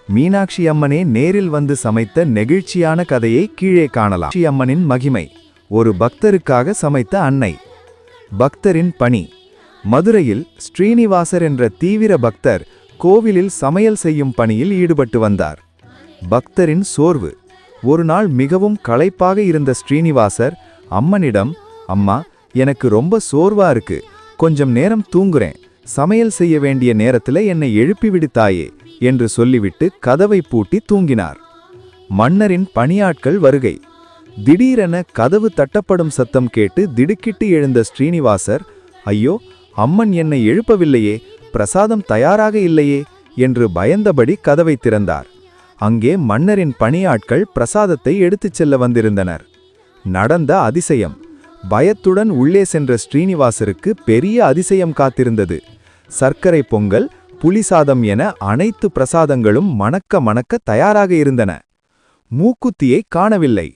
மீனாட்சி அம்மனே நேரில் வந்து சமைத்த நெகிழ்ச்சியான கதையை கீழே காணலாம். மீனாட்சி அம்மனின் மகிமை. ஒரு பக்தருக்காக சமைத்த அன்னை. பக்தரின் பணி. மதுரையில் ஸ்ரீனிவாசர் என்ற தீவிர பக்தர் கோவிலில் சமையல் செய்யும் பணியில் ஈடுபட்டு வந்தார். பக்தரின் சோர்வு. ஒரு நாள் மிகவும் களைப்பாக இருந்த ஸ்ரீனிவாசர் அம்மனிடம், அம்மா, எனக்கு ரொம்ப சோர்வா இருக்கு, கொஞ்சம் நேரம் தூங்குறேன், சமையல் செய்ய வேண்டிய நேரத்துல என்னை எழுப்பி விடுத்தாயே என்று சொல்லிவிட்டு கதவை பூட்டி தூங்கினார். மன்னரின் பணியாட்கள் வருகை. திடீரென கதவு தட்டப்படும் சத்தம் கேட்டு திடுக்கிட்டு எழுந்த ஸ்ரீனிவாசர், ஐயோ, அம்மன் என்னை எழுப்பவில்லையே, பிரசாதம் தயாராக இல்லையே என்று பயந்தபடி கதவை திறந்தார். அங்கே மன்னரின் பணியாட்கள் பிரசாதத்தை எடுத்துச் செல்ல வந்திருந்தனர். நடந்த அதிசயம். பயத்துடன் உள்ளே சென்ற ஸ்ரீனிவாசருக்கு பெரிய அதிசயம் காத்திருந்தது. சர்க்கரை பொங்கல், புளிசாதம் என அனைத்து பிரசாதங்களும் மணக்க மணக்க தயாராக இருந்தன. மூக்குத்தியை காணவில்லை.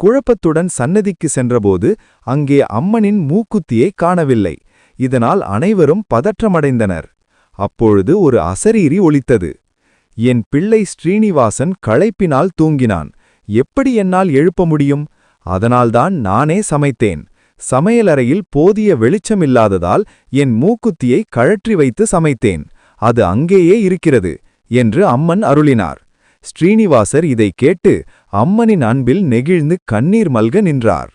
குழப்பத்துடன் சன்னதிக்கு சென்றபோது அங்கே அம்மனின் மூக்குத்தியை காணவில்லை. இதனால் அனைவரும் பதற்றமடைந்தனர். அப்பொழுது ஒரு அசரீரி ஒலித்தது. என் பிள்ளை ஸ்ரீனிவாசன் களைப்பினால் தூங்கினான், எப்படி என்னால் எழுப்ப முடியும்? அதனால்தான் நானே சமைத்தேன். சமையலறையில் போதிய வெளிச்சமில்லாததால் என் மூக்குத்தியை கழற்றி வைத்து சமைத்தேன். அது அங்கேயே இருக்கிறது என்று அம்மன் அருளினார். ஸ்ரீனிவாசர் இதை கேட்டு அம்மனின் அன்பில் நெகிழ்ந்து கண்ணீர் மல்க நின்றார்.